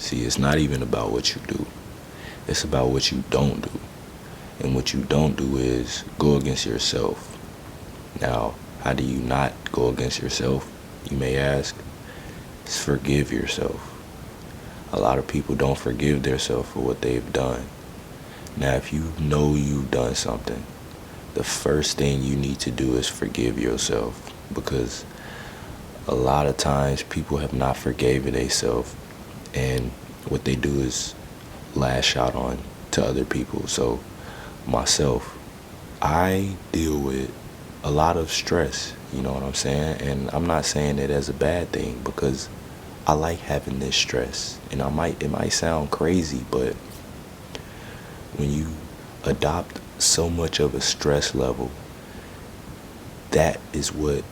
See, it's not even about what you do. It's about what you don't do. And what you don't do is go against yourself. Now, how do you not go against yourself, you may ask? It's forgive yourself. A lot of people don't forgive themselves for what they've done. Now, if you know you've done something, the first thing you need to do is forgive yourself, because a lot of times people have not forgiven themselves, and what they do is lash out on to other people. So myself, I deal with a lot of stress, you know what I'm saying? And I'm not saying it as a bad thing, because I like having this stress. And it might sound crazy, but when you adopt so much of a stress level, that is what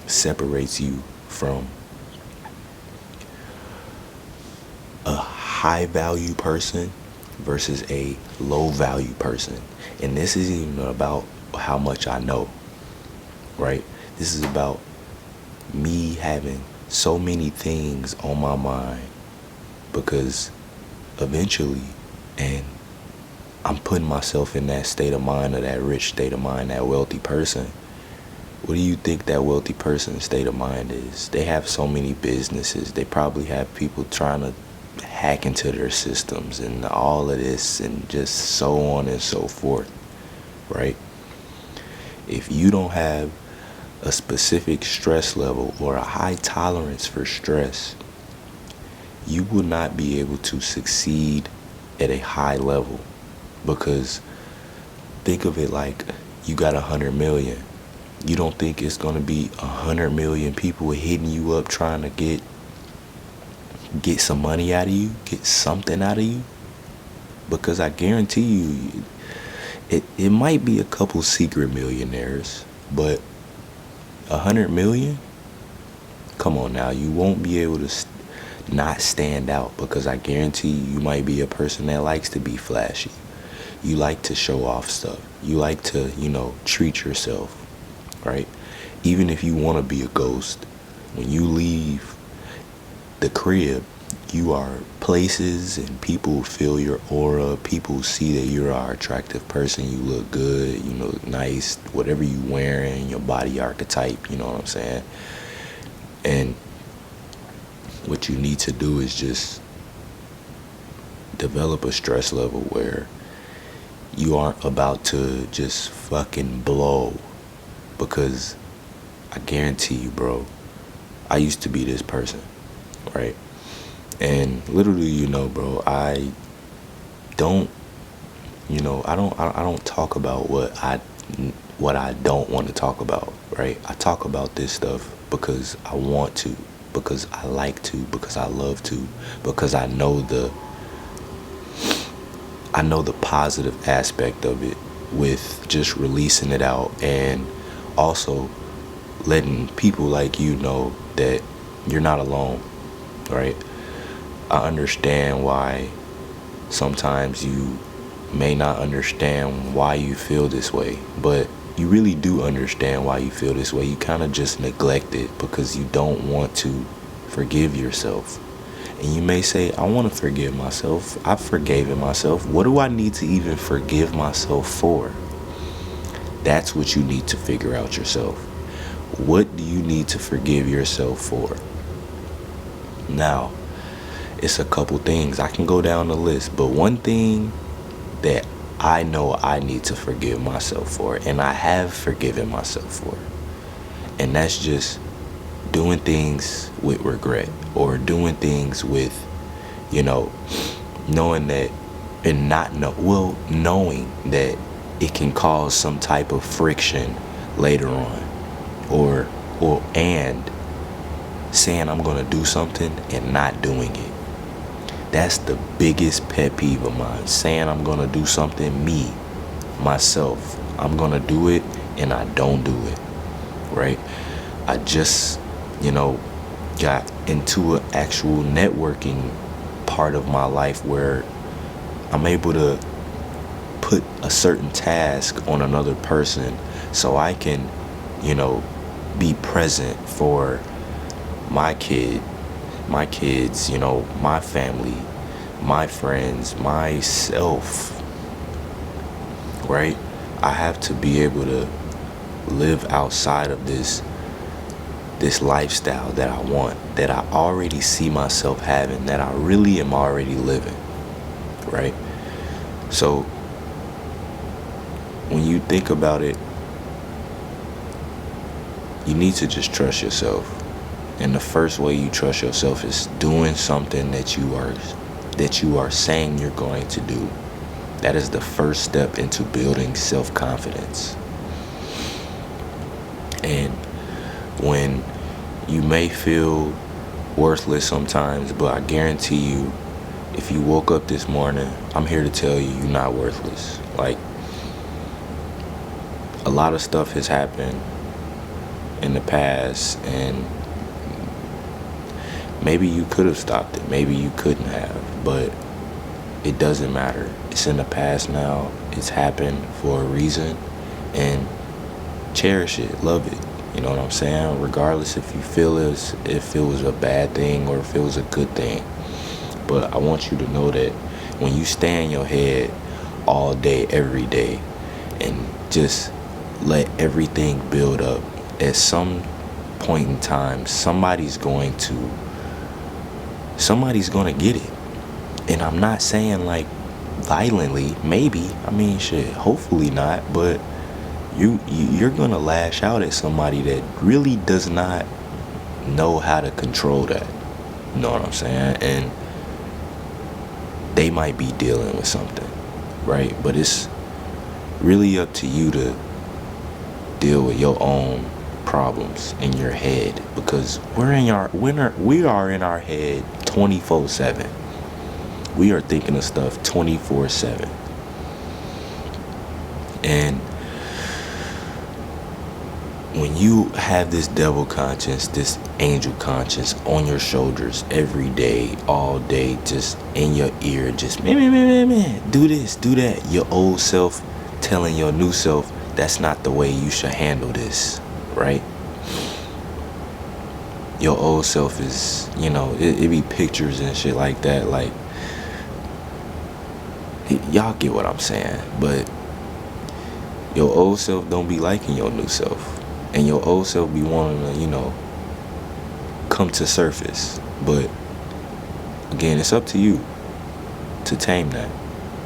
separates you from a high value person versus a low value person. And this isn't even about how much I know, right? This is about me having so many things on my mind, because eventually, and I'm putting myself in that state of mind, or that rich state of mind, that wealthy person. What do you think that wealthy person's state of mind is? They have so many businesses. They probably have people trying to hack into their systems and all of this and just so on and so forth, right? If you don't have a specific stress level or a high tolerance for stress, you will not be able to succeed at a high level. Because think of it like you got 100 million. You don't think it's going to be 100 million people hitting you up trying to get some money out of you, get something out of you? Because I guarantee you, it might be a couple secret millionaires, but 100 million? Come on now, you won't be able to not stand out, because I guarantee you might be a person that likes to be flashy. You like to show off stuff. You like to, treat yourself, right? Even if you want to be a ghost, when you leave the crib, you are places and people feel your aura. People see that you're an attractive person. You look good, you look nice, whatever you wearing, your body archetype, you know what I'm saying? And what you need to do is just develop a stress level where you aren't about to just fucking blow. Because I guarantee you, bro, I used to be this person, right? And literally, bro, I don't talk about what I don't want to talk about, right? I talk about this stuff because I want to, because I like to, because I love to, because I know the positive aspect of it with just releasing it out, and also letting people like you know that you're not alone, right? I understand why sometimes you may not understand why you feel this way, but you really do understand why you feel this way. You kind of just neglect it because you don't want to forgive yourself. And you may say, I want to forgive myself. I've forgiven myself. What do I need to even forgive myself for? That's what you need to figure out yourself. What do you need to forgive yourself for? Now, it's a couple things. I can go down the list, but one thing that I know I need to forgive myself for, and I have forgiven myself for, and that's just doing things with regret, or doing things with, knowing that, and knowing that it can cause some type of friction later on, and saying I'm gonna do something and not doing it. That's the biggest pet peeve of mine. Saying I'm gonna do something, myself, I'm gonna do it, and I don't do it, right? I just, got into an actual networking part of my life where I'm able to put a certain task on another person so I can, be present for my kid my kids, my family, my friends, myself, right? I have to be able to live outside of this lifestyle that I want, that I already see myself having, that I really am already living, right? So when you think about it, you need to just trust yourself. And the first way you trust yourself is doing something that you are saying you're going to do. That is the first step into building self-confidence. And when you may feel worthless sometimes, but I guarantee you, if you woke up this morning, I'm here to tell you you're not worthless. Like, a lot of stuff has happened in the past, and maybe you could have stopped it, maybe you couldn't have, but it doesn't matter. It's in the past now. It's happened for a reason, and cherish it, love it. You know what I'm saying? Regardless if you feel if it was a bad thing or if it was a good thing. But I want you to know that when you stay in your head all day, every day, and just let everything build up, at some point in time, somebody's going to get it. And I'm not saying like violently, maybe. I mean, shit, hopefully not, but you're gonna lash out at somebody that really does not know how to control that. You know what I'm saying? And they might be dealing with something, right? But it's really up to you to deal with your own problems in your head, because we are in our head 24/7. We are thinking of stuff 24/7. And when you have this devil conscience, this angel conscience on your shoulders every day, all day, just in your ear, just man, do this, do that. Your old self telling your new self that's not the way you should handle this, right? Your old self is, it be pictures and shit like that. Like, y'all get what I'm saying. But your old self don't be liking your new self. And your old self be wanting to, come to surface. But again, it's up to you to tame that.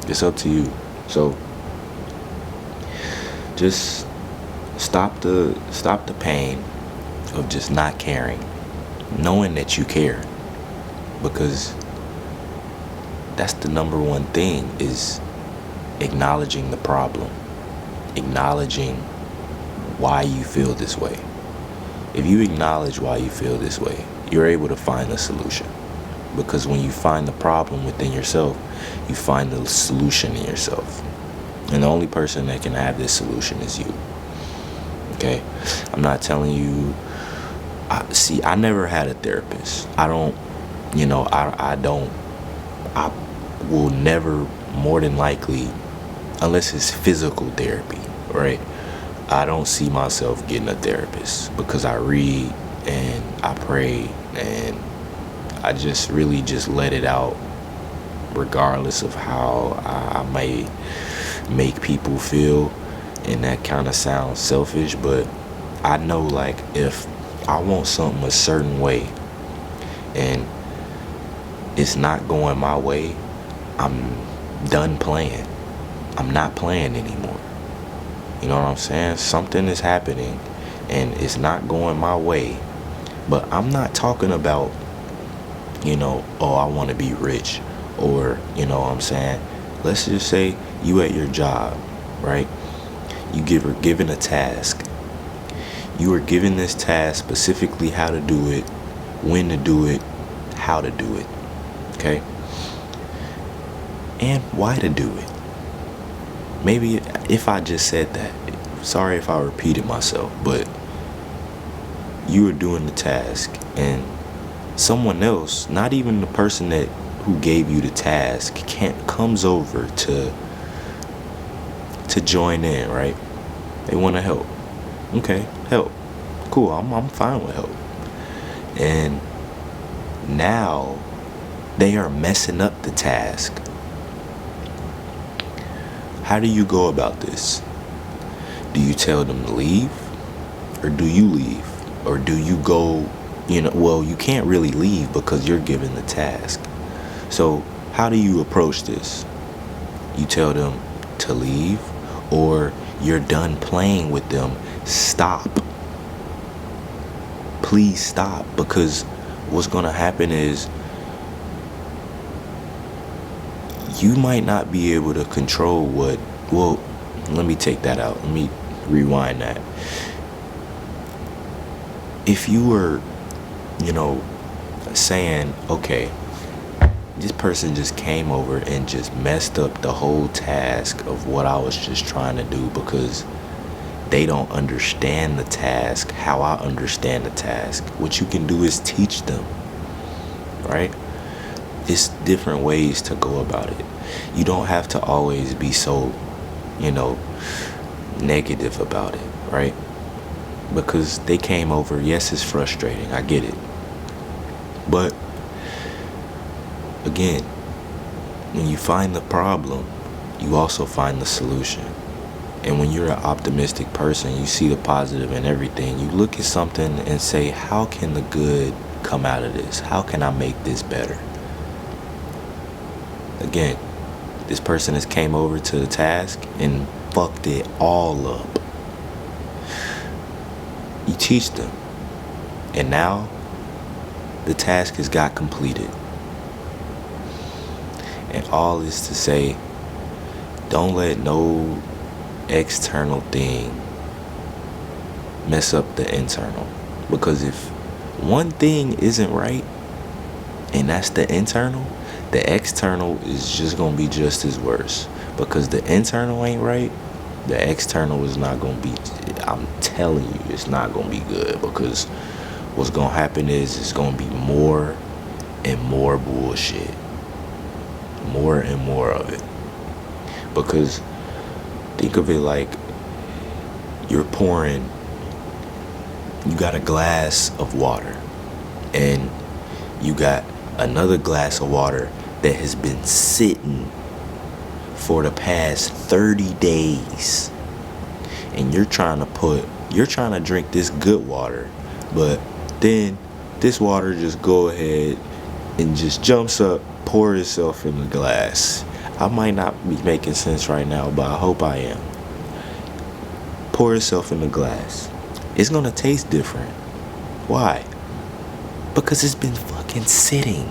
It's up to you. So just stop the pain of just not caring, knowing that you care, because that's the number one thing, is acknowledging the problem, acknowledging why you feel this way. If you acknowledge why you feel this way, you're able to find a solution. Because when you find the problem within yourself, you find the solution in yourself. And the only person that can have this solution is you. Okay? I'm not telling you. I never had a therapist. I will never, more than likely, unless it's physical therapy, right? I don't see myself getting a therapist, because I read and I pray and I just really just let it out, regardless of how I may make people feel. And that kind of sounds selfish, but I know, like, if I want something a certain way and it's not going my way, I'm done playing. I'm not playing anymore. You know what I'm saying? Something is happening and it's not going my way. But I'm not talking about, I want to be rich, or, what I'm saying? Let's just say you at your job, right? You are given a task. You are given this task, specifically how to do it, when to do it, how to do it, okay? And why to do it. Maybe if I just said that, sorry if I repeated myself, but you are doing the task, and someone else, not even the person who gave you the task, comes over to join in, right? They want to help. Okay, help. Cool, I'm fine with help. And now they are messing up the task. How do you go about this? Do you tell them to leave? Or do you leave? Or do you go, well, you can't really leave because you're given the task. So how do you approach this? You tell them to leave, or you're done playing with them. Stop. Please stop, because what's going to happen is you might not be able to control let me take that out. Let me rewind that. If you were, saying, okay, this person just came over and just messed up the whole task of what I was just trying to do because they don't understand the task how I understand the task. What you can do is teach them, right? It's different ways to go about it. You don't have to always be so, negative about it, right? Because they came over. Yes, it's frustrating. I get it. But again, when you find the problem, you also find the solution. And when you're an optimistic person, you see the positive in everything. You look at something and say, how can the good come out of this? How can I make this better? Again, this person has came over to the task and fucked it all up. You teach them. And now the task has got completed. And all is to say, don't let no external thing mess up the internal. Because if one thing isn't right, and that's the internal, the external is just going to be just as worse. Because the internal ain't right, the external is not going to be, I'm telling you, it's not going to be good. Because what's going to happen is it's going to be more and more bullshit. More and more of it. Because think of it like you got a glass of water, and you got another glass of water that has been sitting for the past 30 days. And you're trying to drink this good water, but then this water just go ahead and just jumps up, pour itself in the glass. I might not be making sense right now, but I hope I am. Pour itself in the glass. It's gonna taste different. Why? Because it's been fucking sitting.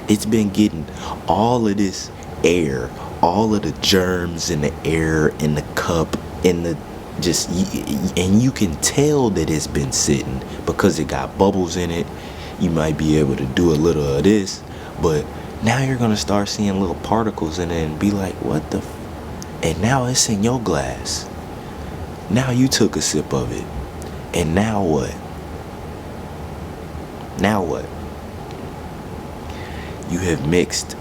It's been getting all of this air, all of the germs in the air, in the cup, in the and you can tell that it's been sitting because it got bubbles in it. You might be able to do a little of this, but now you're gonna start seeing little particles in it and be like, what the and now it's in your glass. Now you took a sip of it. And now what? Now what? You have mixed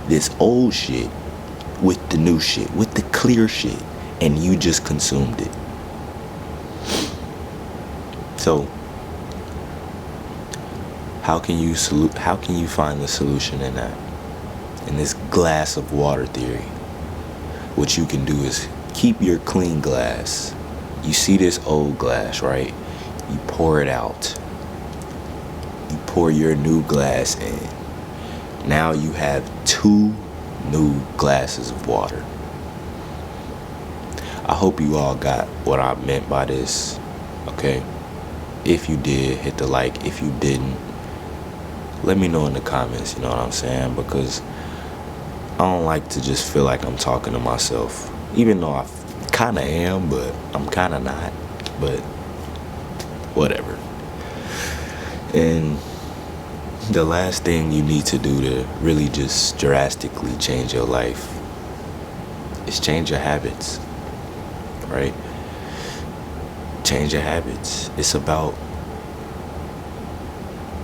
this old shit with the new shit, with the clear shit, and you just consumed it. So how can you find the solution in that? In this glass of water theory. What you can do is keep your clean glass. You see this old glass, right? You pour it out. You pour your new glass in. Now you have 2 new glasses of water. I hope you all got what I meant by this, okay? If you did, hit the like. If you didn't, let me know in the comments, you know what I'm saying? Because I don't like to just feel like I'm talking to myself. Even though I kind of am, but I'm kind of not. But whatever. And the last thing you need to do to really just drastically change your life is change your habits, right? Change your habits. It's about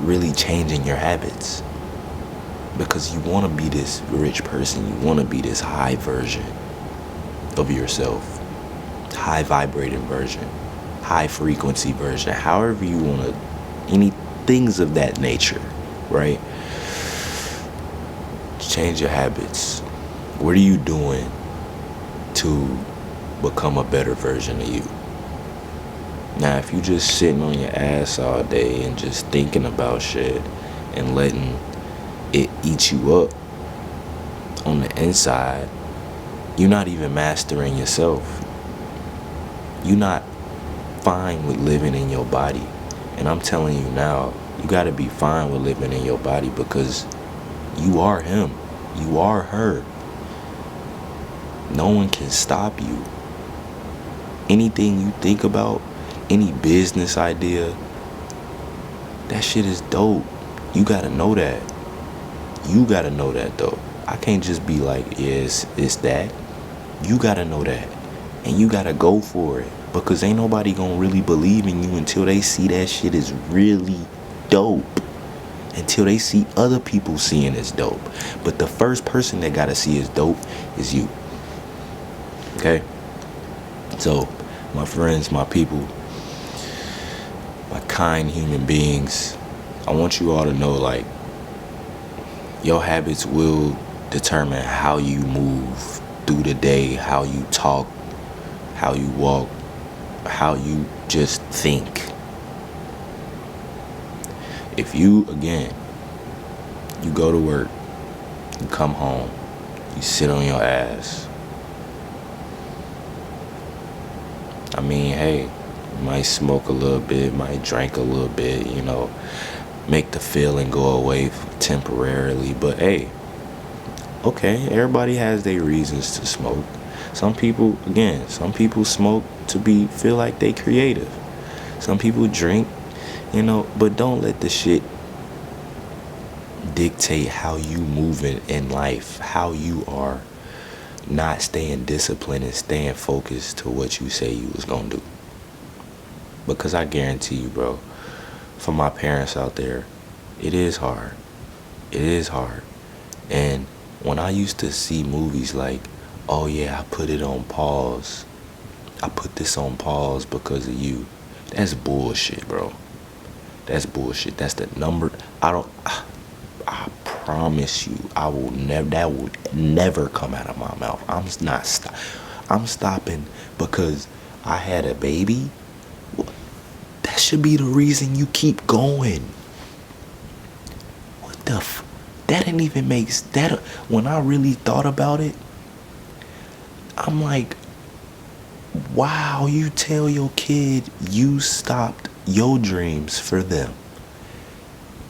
really changing your habits, because you want to be this rich person. You want to be this high version of yourself, high vibrating version, high frequency version, however you want to, any things of that nature, right? Change your habits. What are you doing to become a better version of you? Now, if you just sitting on your ass all day and just thinking about shit and letting it eat you up on the inside, you're not even mastering yourself. You're not fine with living in your body. And I'm telling you now, you got to be fine with living in your body, because you are him. You are her. No one can stop you. Anything you think about, any business idea, that shit is dope. You gotta know that. You gotta know that though. I can't just be like, yes, it's that. You gotta know that. And you gotta go for it. Because ain't nobody gonna really believe in you until they see that shit is really dope. Until they see other people seeing it's dope. But the first person that gotta see it's dope is you. Okay? So, my friends, my people, my kind human beings, I want you all to know, like, your habits will determine how you move through the day, how you talk, how you walk, how you just think. If you, again, you go to work, you come home, you sit on your ass. I mean, hey, you might smoke a little bit, might drink a little bit, make the feeling go away temporarily. But hey, okay, everybody has their reasons to smoke. Some people smoke to feel like they creative. Some people drink, but don't let the shit dictate how you move in life, how you are not staying disciplined and staying focused to what you say you was gonna do. Because I guarantee you, bro, for my parents out there, it is hard. It is hard. And when I used to see movies like, oh yeah, I put it on pause. I put this on pause because of you. That's bullshit, bro. That's bullshit. That's the number. I promise you, that would never come out of my mouth. I'm stopping because I had a baby. That should be the reason you keep going. What the that didn't even make that. When I really thought about it, I'm like, wow, you tell your kid you stopped your dreams for them.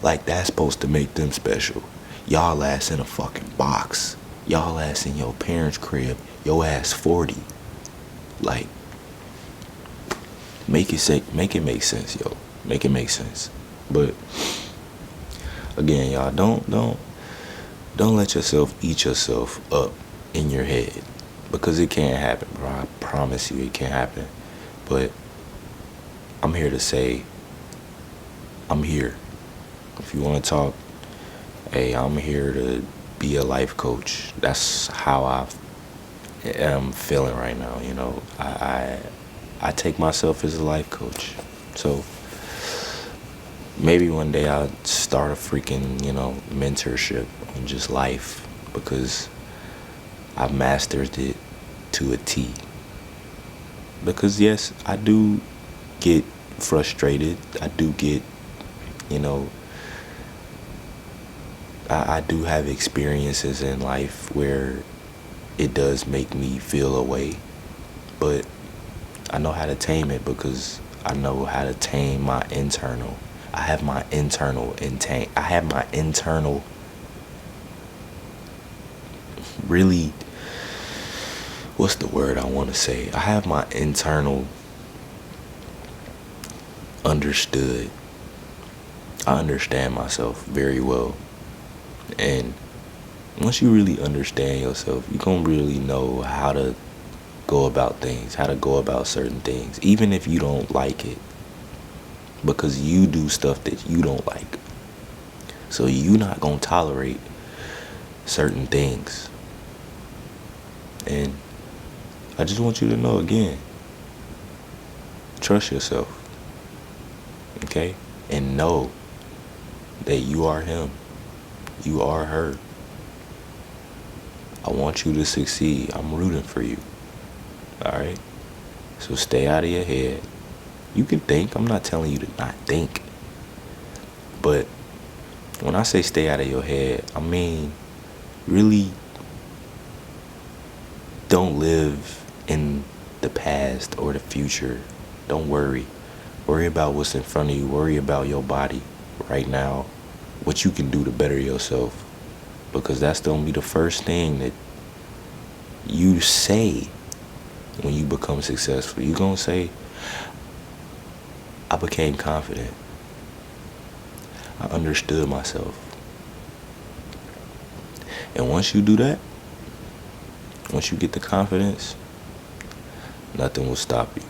Like that's supposed to make them special. Y'all ass in a fucking box. Y'all ass in your parents' crib. Your ass 40. Like, make it make sense, yo. Make it make sense. But again, y'all, don't let yourself eat yourself up in your head, because it can't happen, bro. I promise you, it can't happen. But I'm here to say, I'm here. If you want to talk, hey, I'm here to be a life coach. That's how I am feeling right now. I take myself as a life coach. So maybe one day I'll start a freaking, mentorship on just life, because I've mastered it to a T. Because yes, I do get frustrated. I do get, I do have experiences in life where it does make me feel a way, but I know how to tame it, because I know how to tame my internal. I have my internal really, what's the word I want to say? I have my internal understood. I understand myself very well. And once you really understand yourself, you're going to really know how to go about things, how to go about certain things, even if you don't like it, because you do stuff that you don't like. So you're not going to tolerate certain things. And I just want you to know again, trust yourself, okay? And know that you are him. You are her. I want you to succeed. I'm rooting for you. Alright? So stay out of your head. You can think. I'm not telling you to not think. But when I say stay out of your head, I mean really don't live in the past or the future. Don't worry. Worry about what's in front of you. Worry about your body right now. What you can do to better yourself. Because that's going to be the first thing that you say when you become successful. You're going to say, I became confident. I understood myself. And once you do that, once you get the confidence, nothing will stop you.